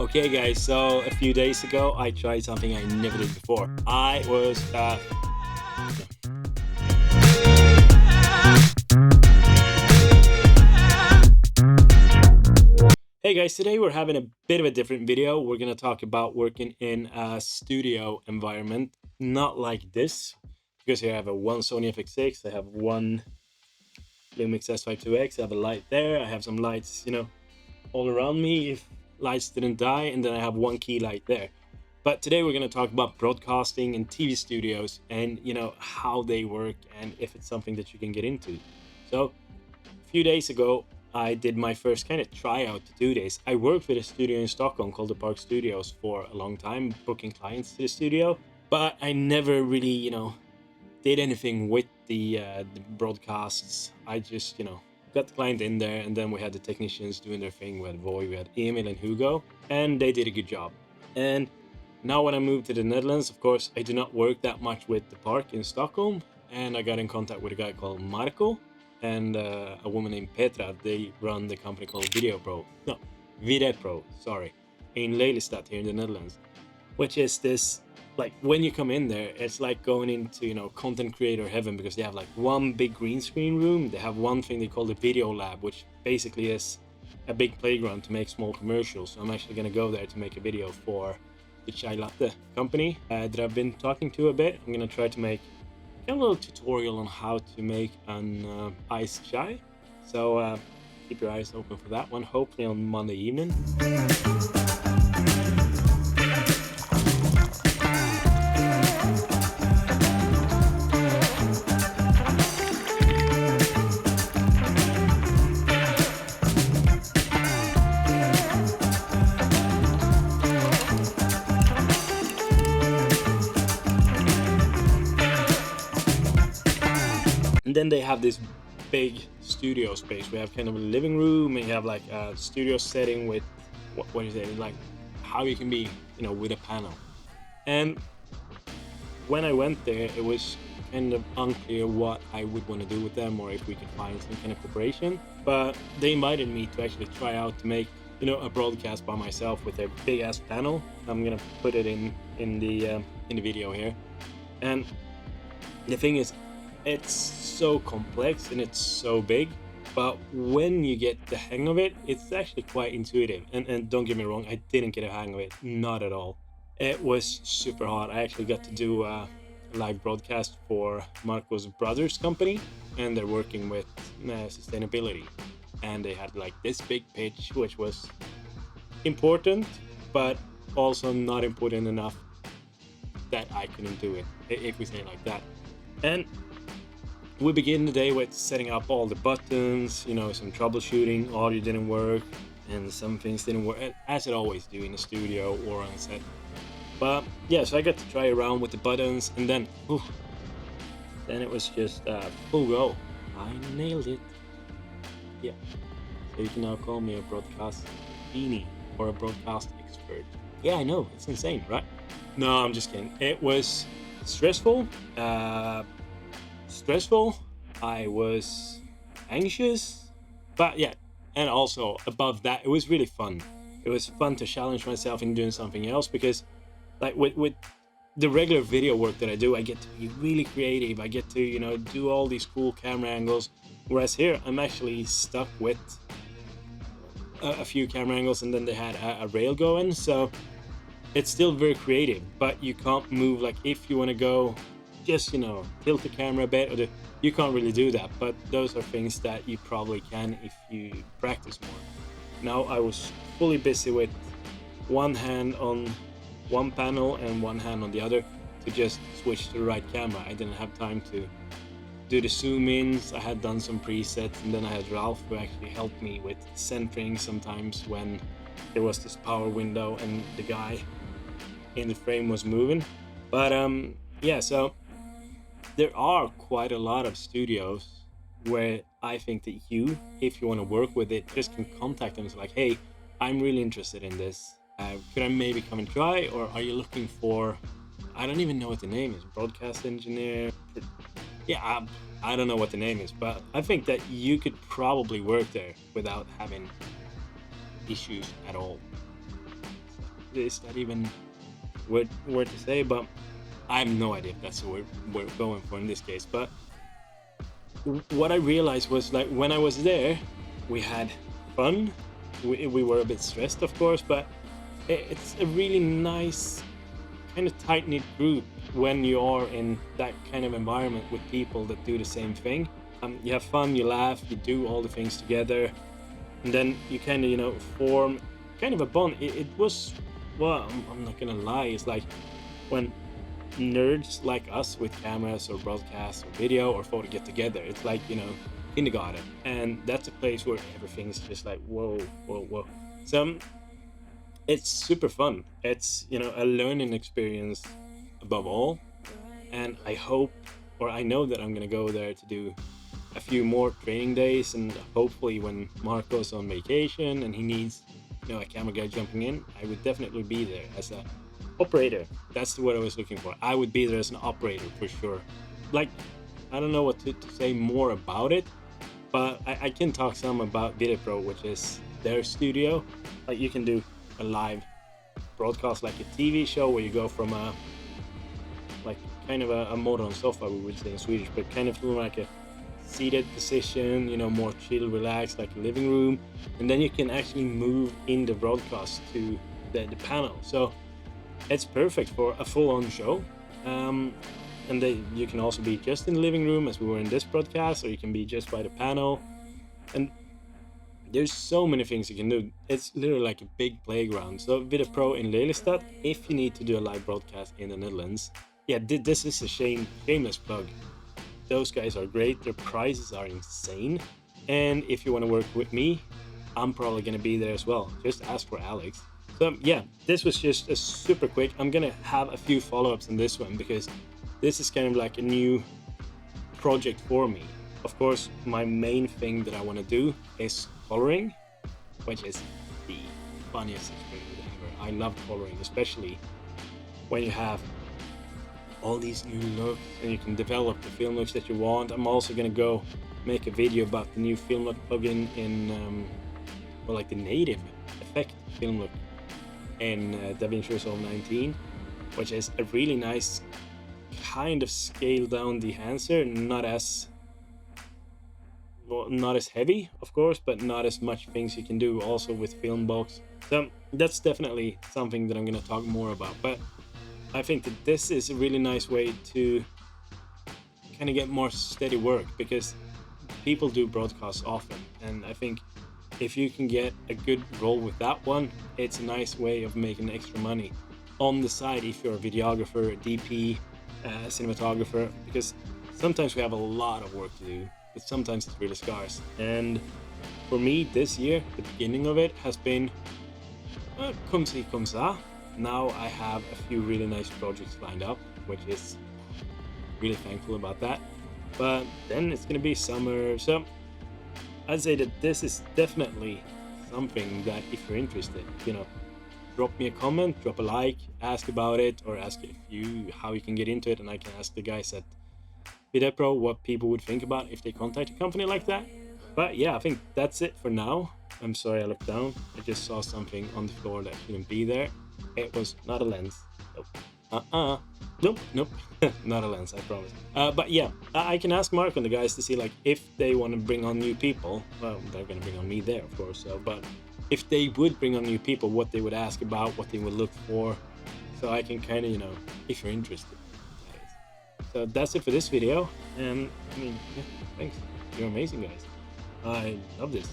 Okay guys, so a few days ago I tried something I never did before. I was Hey guys, today we're having a bit of a different video. We're gonna talk about working in a studio environment, not like this, because here I have a one Sony FX6, I have one Lumix S52X, I have a light there, I have some lights, all around me if lights didn't die, and then I have one key light there. But today we're going to talk about broadcasting and TV studios and how they work and if it's something that you can get into. So a few days ago I did my first kind of tryout to do this. I worked with a studio in Stockholm called the Park Studios for a long time, booking clients to the studio, but I never really did anything with the broadcasts. I just got the client in there, and then we had the technicians doing their thing. We had Voy, we had Emil and Hugo, and they did a good job. And now when I moved to the Netherlands, of course, I do not work that much with the park in Stockholm, and I got in contact with a guy called Marco and a woman named Petra. They run the company called Videopro, sorry, in Lelystad here in the Netherlands, which is this, like, when you come in there, it's like going into content creator heaven, because they have like one big green screen room. They have one thing they call the video lab, which basically is a big playground to make small commercials. So I'm actually going to go there to make a video for the Chai Latte company that I've been talking to a bit. I'm going to try to make a little tutorial on how to make an iced chai. So keep your eyes open for that one, hopefully on Monday evening. And then they have this big studio space. We have kind of a living room, and you have like a studio setting with what is it, like how you can be, with a panel. And when I went there, it was kind of unclear what I would want to do with them, or if we could find some kind of cooperation. But they invited me to actually try out to make, a broadcast by myself with a big ass panel. I'm gonna put it in the video here. And the thing is, it's so complex and it's so big, but when you get the hang of it, it's actually quite intuitive. And don't get me wrong, I didn't get a hang of it, not at all. It was super hard. I actually got to do a live broadcast for Marco's brother's company, and they're working with sustainability, and they had like this big pitch, which was important but also not important enough that I couldn't do it, if we say it like that. And we begin the day with setting up all the buttons, some troubleshooting. Audio didn't work, and some things didn't work, as it always do in a studio or on set. But yeah, so I got to try around with the buttons, and then it was just full go. I nailed it. Yeah, so you can now call me a broadcast genie or a broadcast expert. Yeah, I know, it's insane, right? No, I'm just kidding. It was stressful. I was anxious, but yeah, and also above that, it was really fun. It was fun to challenge myself in doing something else, because like with the regular video work that I do, I get to be really creative. I get to do all these cool camera angles, whereas here I'm actually stuck with a few camera angles, and then they had a rail going, so it's still very creative, but you can't move. Like if you want to go just tilt the camera a bit, or you can't really do that. But those are things that you probably can if you practice more. Now I was fully busy with one hand on one panel and one hand on the other to just switch to the right camera. I didn't have time to do the zoom ins. I had done some presets, and then I had Ralph who actually helped me with centering sometimes when there was this power window and the guy in the frame was moving. But yeah, so there are quite a lot of studios where I think that if you want to work with it, just can contact them. It's like, hey, I'm really interested in this. Could I maybe come and try? Or are you looking for, I don't even know what the name is, broadcast engineer? Yeah, I don't know what the name is, but I think that you could probably work there without having issues at all. is that even word to say? But I have no idea if that's what we're going for in this case. But what I realized was, like, when I was there, we had fun. We were a bit stressed, of course, but it's a really nice kind of tight-knit group when you are in that kind of environment with people that do the same thing. You have fun, you laugh, you do all the things together, and then you kind of, you know, form kind of a bond. It was, well, I'm not gonna lie, it's like when nerds like us with cameras or broadcasts or video or photo get together, it's like, you know, kindergarten, and that's a place where everything's just like whoa, whoa, whoa. So it's super fun. It's, you know, a learning experience above all, and I hope, or I know that I'm gonna go there to do a few more training days, and hopefully when Marco's on vacation and he needs, you know, a camera guy jumping in, I would definitely be there as a operator. That's what I was looking for. I would be there as an operator for sure. Like, I don't know what to say more about it, but I can talk some about Videopro, which is their studio. Like, you can do a live broadcast like a TV show where you go from a, like, kind of a modern sofa, we would say in Swedish, but kind of from like a seated position, you know, more chill, relaxed, like a living room, and then you can actually move in the broadcast to the panel. So it's perfect for a full-on show. And you can also be just in the living room as we were in this broadcast, or you can be just by the panel, and there's so many things you can do. It's literally like a big playground. So Videopro in Lelystad, if you need to do a live broadcast in the Netherlands, yeah, this is a shameless plug. Those guys are great, their prices are insane, and if you want to work with me, I'm probably going to be there as well. Just ask for Alex. So yeah, this was just a super quick. I'm gonna have a few follow-ups on this one because this is kind of like a new project for me. Of course, my main thing that I want to do is coloring, which is the funniest experience ever. I love coloring, especially when you have all these new looks and you can develop the film looks that you want. I'm also gonna go make a video about the new film look plugin in, well, like the native effect film look in DaVinci Resolve 19, which is a really nice kind of scaled down dehancer, not as heavy, of course, but not as much things you can do also with film box. So that's definitely something that I'm going to talk more about, but I think that this is a really nice way to kind of get more steady work, because people do broadcasts often, and I think if you can get a good role with that one, it's a nice way of making extra money on the side if you're a videographer, a DP, cinematographer, because sometimes we have a lot of work to do, but sometimes it's really scarce. And for me this year, the beginning of it has been comme ci comme ça. Now I have a few really nice projects lined up, which is really thankful about that. But then it's gonna be summer, so I'd say that this is definitely something that if you're interested, you know, drop me a comment, drop a like, ask about it, or ask how you can get into it, and I can ask the guys at Videopro what people would think about if they contact a company like that. But yeah, I think that's it for now. I'm sorry I looked down. I just saw something on the floor that shouldn't be there. It was not a lens. Nope. Nope. Not a lens, I promise. But yeah, I can ask Mark and the guys to see, like, if they want to bring on new people. Well, they're going to bring on me there, of course. So, but if they would bring on new people, what they would ask about, what they would look for, so I can kind of, you know, if you're interested. So that's it for this video. And I mean, yeah, thanks. You're amazing, guys. I love this.